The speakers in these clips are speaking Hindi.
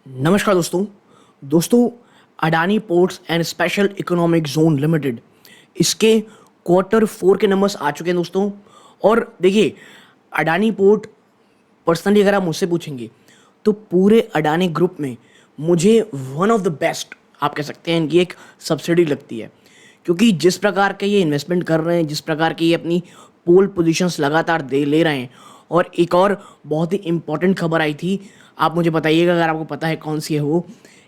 नमस्कार दोस्तों Adani ports and special economic zone limited इसके क्वार्टर 4 के नंबर्स आ चुके हैं दोस्तों। और देखिए, अडानी पोर्ट पर्सनली अगर आप मुझसे पूछेंगे तो पूरे अडानी ग्रुप में मुझे वन ऑफ द बेस्ट आप कह सकते हैं इनकी एक सब्सिडी लगती है, क्योंकि जिस प्रकार के ये इन्वेस्टमेंट कर रहे हैं, जिस प्रकार की ये अपनी पोल पोजीशंस लगातार दे ले रहे हैं। और एक और बहुत ही इंपॉर्टेंट खबर आई थी, आप मुझे बताइएगा अगर आपको पता है कौन सी है वो।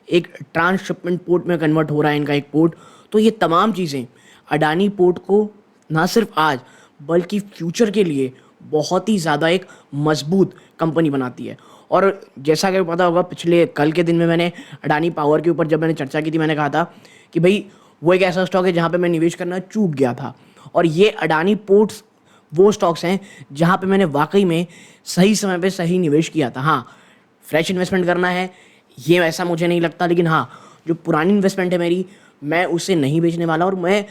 एक ट्रांसशिपमेंट पोर्ट में कन्वर्ट हो रहा है इनका एक पोर्ट। तो ये तमाम चीज़ें अडानी पोर्ट को ना सिर्फ आज बल्कि फ्यूचर के लिए बहुत ही ज़्यादा एक मजबूत कंपनी बनाती है। और जैसा कि पता होगा, पिछले कल के दिन में मैंने अडानी पावर के ऊपर जब मैंने चर्चा की थी, मैंने कहा था कि भाई वो एक ऐसा स्टॉक है जहाँ पे मैं निवेश करना चूक गया था। और ये अडानी पोर्ट्स वो स्टॉक्स हैं जहाँ पे मैंने वाकई में सही समय पे सही निवेश किया था। हाँ, फ्रेश इन्वेस्टमेंट करना है ये ऐसा मुझे नहीं लगता, लेकिन हाँ, जो पुरानी इन्वेस्टमेंट है मेरी, मैं उसे नहीं बेचने वाला और मैं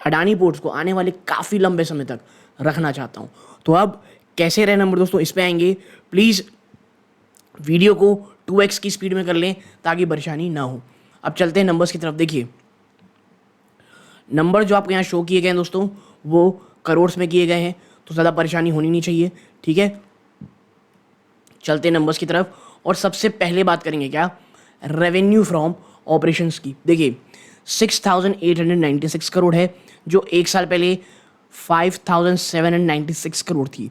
अडानी पोर्ट्स को आने वाले काफ़ी लंबे समय तक रखना चाहता हूँ। तो अब कैसे रहे नंबर दोस्तों, इस पे आएंगे। प्लीज़ वीडियो को 2x की स्पीड में कर लें ताकि परेशानी ना हो। अब चलते हैं नंबर्स की तरफ। देखिए, नंबर जो आपको यहाँ शो किए गए हैं दोस्तों वो करोड़्स में किए गए हैं, तो ज़्यादा परेशानी होनी नहीं चाहिए, ठीक है। चलते हैं नंबर्स की तरफ और सबसे पहले बात करेंगे क्या, रेवेन्यू फ्रॉम ऑपरेशंस की। देखिए 6,896 करोड़ है, जो एक साल पहले 5,796 करोड़ थी।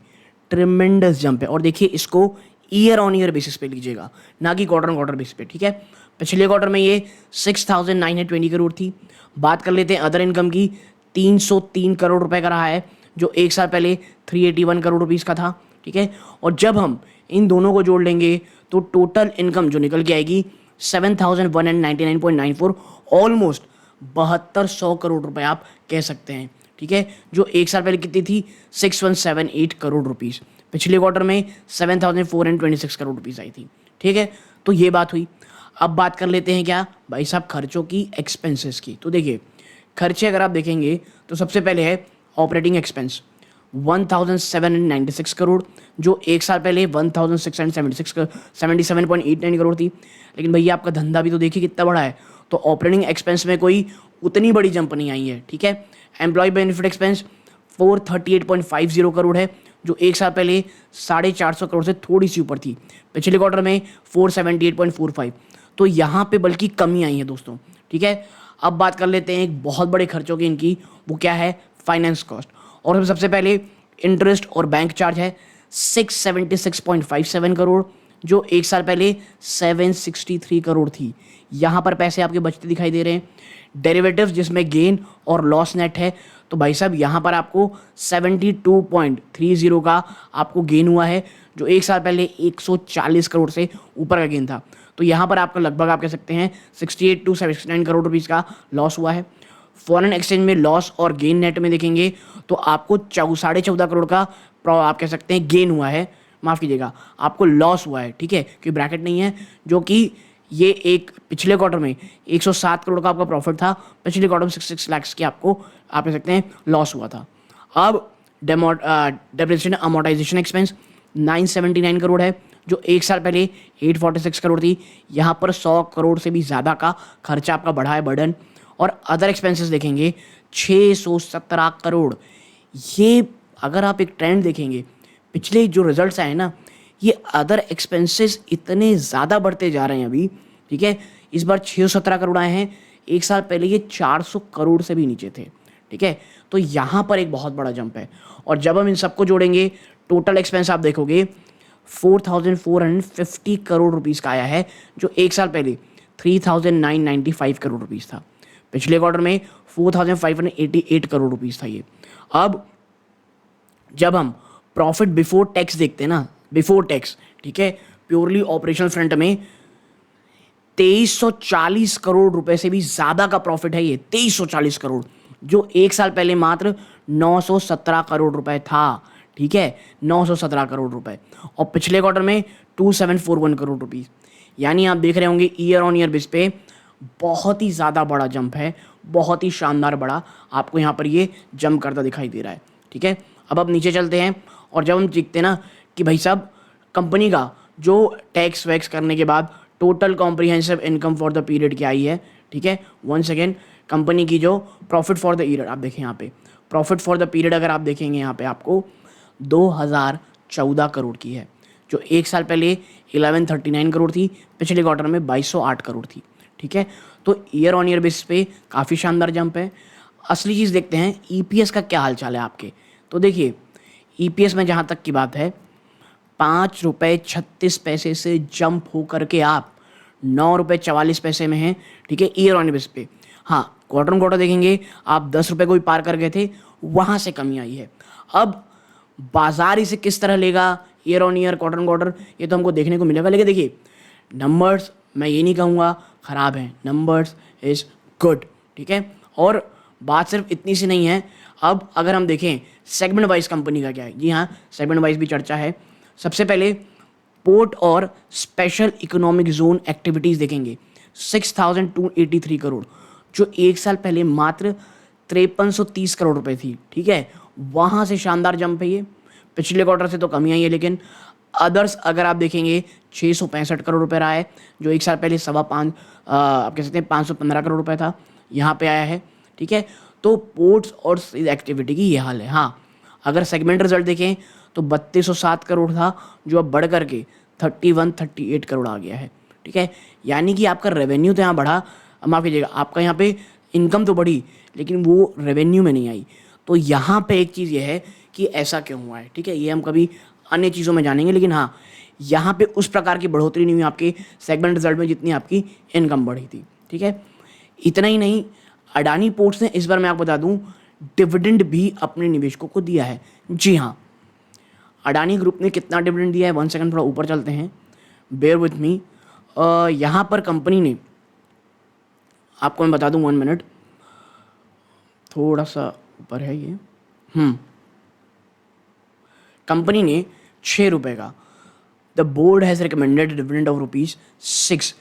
ट्रिमेंडस जंप है। और देखिए, इसको ईयर ऑन ईयर बेसिस पे लीजिएगा, ना कि क्वार्टर ऑन क्वार्टर बेसिस पे, ठीक है। पिछले क्वार्टर में ये 6,920 करोड़ थी। बात कर लेते हैं अदर इनकम की, 303 करोड़ रुपए का रहा है, जो एक साल पहले 381 करोड़ रुपीज़ का था, ठीक है। और जब हम इन दोनों को जोड़ लेंगे तो टोटल इनकम जो निकल के आएगी 7,199.94, ऑलमोस्ट 7200 करोड़ रुपए आप कह सकते हैं, ठीक है। जो एक साल पहले कितनी थी, 6178 करोड़ रुपीज़। पिछले क्वार्टर में 7,426 करोड़ रुपीज़ आई थी, ठीक है। तो ये बात हुई। अब बात कर लेते हैं क्या भाई साहब, खर्चों की, एक्सपेंसेस की। तो देखिए, खर्चे अगर आप देखेंगे तो सबसे पहले है ऑपरेटिंग एक्सपेंस 1,796 करोड़, जो एक साल पहले 1,677.89 करोड़ थी। लेकिन भैया आपका धंधा भी तो देखिए कितना बड़ा है, तो ऑपरेटिंग एक्सपेंस में कोई उतनी बड़ी जंप नहीं आई है, ठीक है। एम्प्लॉय बेनिफिट एक्सपेंस 438.50 करोड़ है, जो एक साल पहले 450 करोड़ से थोड़ी सी ऊपर थी। पिछले क्वार्टर में 478.45, तो यहाँ पे बल्कि कमी आई है दोस्तों, ठीक है। अब बात कर लेते हैं एक बहुत बड़े खर्चों की इनकी, वो क्या है, फाइनेंस कॉस्ट। और सबसे पहले इंटरेस्ट और बैंक चार्ज है 676.57 करोड़, जो एक साल पहले 763 करोड़ थी। यहाँ पर पैसे आपके बचते दिखाई दे रहे हैं। डेरिवेटिव्स जिसमें गेन और लॉस नेट है, तो भाई साहब यहाँ पर आपको 72.30 का आपको गेन हुआ है, जो एक साल पहले 140 करोड़ से ऊपर का गेन था। तो यहाँ पर आपका लगभग आप कह सकते हैं 68 to 79 करोड़ रुपीज़ का लॉस हुआ है। फॉरेन एक्सचेंज में लॉस और गेन नेट में देखेंगे तो आपको 14.5 करोड़ का आप कह सकते हैं गेन हुआ है, माफ़ कीजिएगा, आपको लॉस हुआ है, ठीक है, क्योंकि ब्रैकेट नहीं है। जो कि ये एक पिछले क्वार्टर में 107 करोड़ का आपका प्रॉफिट था, पिछले क्वार्टर में 66 लाख की आपको आप कह सकते हैं लॉस हुआ था। अब डेप्रिसिएशन अमोर्टाइजेशन एक्सपेंस 979 करोड़ है, जो एक साल पहले 846 करोड़ थी। यहाँ पर 100 करोड़ से भी ज़्यादा का खर्चा आपका बढ़ा है, बर्डन। और अदर एक्सपेंसेस देखेंगे 617 करोड़। ये अगर आप एक ट्रेंड देखेंगे, पिछले जो रिजल्ट्स आए ना, ये अदर एक्सपेंसेस इतने ज़्यादा बढ़ते जा रहे हैं अभी, ठीक है। इस बार 617 करोड़ आए हैं, एक साल पहले ये 400 करोड़ से भी नीचे थे, ठीक है। तो यहाँ पर एक बहुत बड़ा जंप है। और जब हम इन सबको जोड़ेंगे, टोटल एक्सपेंस आप देखोगे 4,450 करोड़ रुपीज़ का आया है, जो एक साल पहले 3,995 करोड़ रुपीज़ था। पिछले क्वार्टर में 4,588 करोड़ रुपीज़ था ये। अब जब हम प्रॉफिट बिफोर टैक्स देखते हैं ना, बिफोर टैक्स, ठीक है, प्योरली ऑपरेशनल फ्रंट में 2,340 करोड़ रुपए से भी ज़्यादा का प्रॉफिट है ये, 2,340 करोड़, जो एक साल पहले मात्र 917 करोड़ रुपए था, ठीक है, 917 करोड़ रुपए। और पिछले क्वार्टर में 2,741 करोड़ रुपीज़। यानी आप देख रहे होंगे ईयर ऑन ईयर बेस पे बहुत ही ज़्यादा बड़ा जंप है, बहुत ही शानदार बड़ा आपको यहाँ पर ये जंप करता दिखाई दे रहा है, ठीक है। अब नीचे चलते हैं और जब हम देखते हैं ना कि भाई साहब कंपनी का जो टैक्स वैक्स करने के बाद total comprehensive income for the period क्या आई है, ठीक है। वन सेकेंड, कंपनी की जो प्रॉफिट फॉर द ईयर आप देखें यहाँ पे, प्रॉफिट फॉर द पीरियड अगर आप देखेंगे यहाँ पे आपको 2014 करोड़ की है, जो एक साल पहले 1139 करोड़ थी, पिछले क्वार्टर में 2208 करोड़ थी, ठीक है। तो ईयर ऑन ईयर बेसिस पे काफ़ी शानदार जंप है। असली चीज़ देखते हैं ईपीएस का क्या हाल चाल है आपके। तो देखिए ईपीएस में जहाँ तक की बात है, 5 रुपये 36 पैसे से जंप हो करके आप 9 रुपये 44 पैसे में हैं, ठीक है, ईयर ऑन ईयर बेसिस पे। हाँ, क्वार्टर ऑन क्वार्टर देखेंगे आप 10 रुपये को भी पार कर गए थे, वहाँ से कमी आई है। अब बाजार इसे किस तरह लेगा year on year quarter on quarter, ये तो हमको देखने को मिलेगा। लेकिन देखिए नंबर्स मैं ये नहीं कहूँगा ख़राब हैं, नंबर्स इज़ गुड, ठीक है। और बात सिर्फ इतनी सी नहीं है, अब अगर हम देखें सेगमेंट वाइज कंपनी का क्या है, जी हाँ सेगमेंट वाइज भी चर्चा है। सबसे पहले पोर्ट और स्पेशल इकोनॉमिक जोन एक्टिविटीज़ देखेंगे, 6283 करोड़, जो एक साल पहले मात्र 5330 करोड़ रुपए थी, ठीक है। वहाँ से शानदार जंप है ये, पिछले क्वार्टर से तो कमी आई है। लेकिन अदर्स अगर आप देखेंगे 665 करोड़ रुपए रहा है, जो एक साल पहले आप कह सकते हैं 515 करोड़ रुपए था, यहाँ पे आया है, ठीक है। तो पोर्ट्स और एक्टिविटी की ये हाल है। हाँ, अगर सेगमेंट रिजल्ट देखें तो 3207 करोड़ था, जो अब बढ़ करके 3138 करोड़ आ गया है, ठीक है। यानी कि आपका रेवेन्यू तो यहाँ बढ़ा, माफ़ कीजिएगा, आपका यहाँ पे इनकम तो बढ़ी लेकिन वो रेवेन्यू में नहीं आई। तो यहाँ पे एक चीज़ ये है कि ऐसा क्यों हुआ है, ठीक है, ये हम कभी अन्य चीज़ों में जानेंगे। लेकिन हाँ, यहाँ पे उस प्रकार की बढ़ोतरी नहीं हुई आपके सेगमेंट रिजल्ट में जितनी आपकी इनकम बढ़ी थी, ठीक है। इतना ही नहीं, अडानी पोर्ट्स ने इस बार मैं आपको बता दूं डिविडेंड भी अपने निवेशकों को दिया है। जी हाँ, अडानी ग्रुप ने कितना डिविडेंड दिया है, वन सेकंड थोड़ा ऊपर चलते हैं, बेयर विथ मी। यहाँ पर कंपनी ने, आपको मैं बता दूं, 1 मिनट, थोड़ा सा ऊपर है ये, कंपनी ने 6 रुपये का, the board has recommended dividend of ₹6,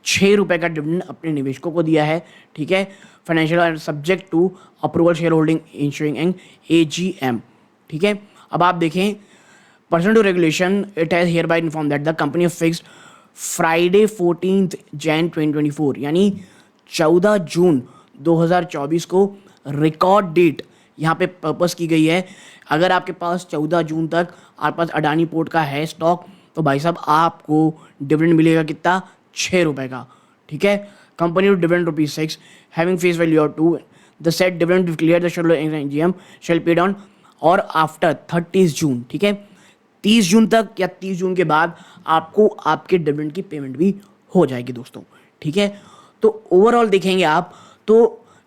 6 रुपये का डिविडेंड अपने निवेशकों को दिया है, ठीक है। Financial subject to approval share holding insuring and AGM, ठीक है। अब आप देखें pursuant to regulation, it has hereby inform that the company fixed Friday 14 Jan 2024, यानी 14 जून 2024 को रिकॉर्ड डेट यहाँ पे पर्पस की गई है। अगर आपके पास 14 जून तक आपके पास अडानी पोर्ट का है स्टॉक, तो भाई साहब आपको डिविडेंड मिलेगा कितना, 6 रुपये का, ठीक है। Company dividend ₹6 having face value of 2, the set dividend declare the schedule AGM shall paid on और आफ्टर 30 जून, ठीक है। 30 जून तक या 30 जून के बाद आपको आपके डिविडेंड की पेमेंट भी हो जाएगी दोस्तों, ठीक है। तो ओवरऑल देखेंगे आप तो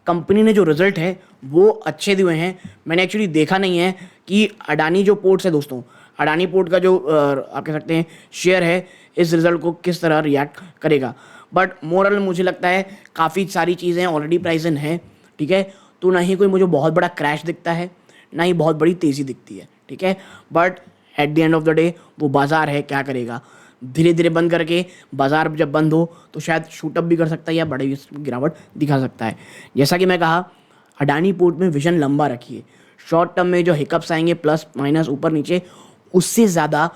कंपनी ने जो रिजल्ट है वो अच्छे दिए हैं। मैंने एक्चुअली देखा नहीं है कि अडानी जो पोर्ट्स है दोस्तों, अडानी पोर्ट का जो आप कह सकते हैं शेयर है, इस रिजल्ट को किस तरह रिएक्ट करेगा। बट मोरल मुझे लगता है काफ़ी सारी चीज़ें ऑलरेडी प्राइस इन है, ठीक है। तो ना ही कोई मुझे बहुत बड़ा क्रैश दिखता है, ना ही बहुत बड़ी तेज़ी दिखती है, ठीक है। But at the end of the day वो बाज़ार है, क्या करेगा, धीरे धीरे बंद करके बाज़ार जब बंद हो तो शायद शूटअप भी कर सकता है या बड़ी गिरावट दिखा सकता है। जैसा कि मैं कहा, अडानी पोर्ट में विजन लंबा रखिए, शॉर्ट टर्म में जो हिकअप्स आएंगे प्लस माइनस ऊपर नीचे, उससे ज़्यादा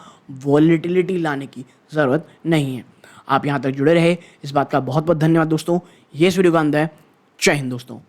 वॉलेटिलिटी लाने की ज़रूरत नहीं है। आप यहाँ तक जुड़े रहे, इस बात का बहुत बहुत धन्यवाद दोस्तों। ये इस वीडियो का अंत है। जय हिंद दोस्तों।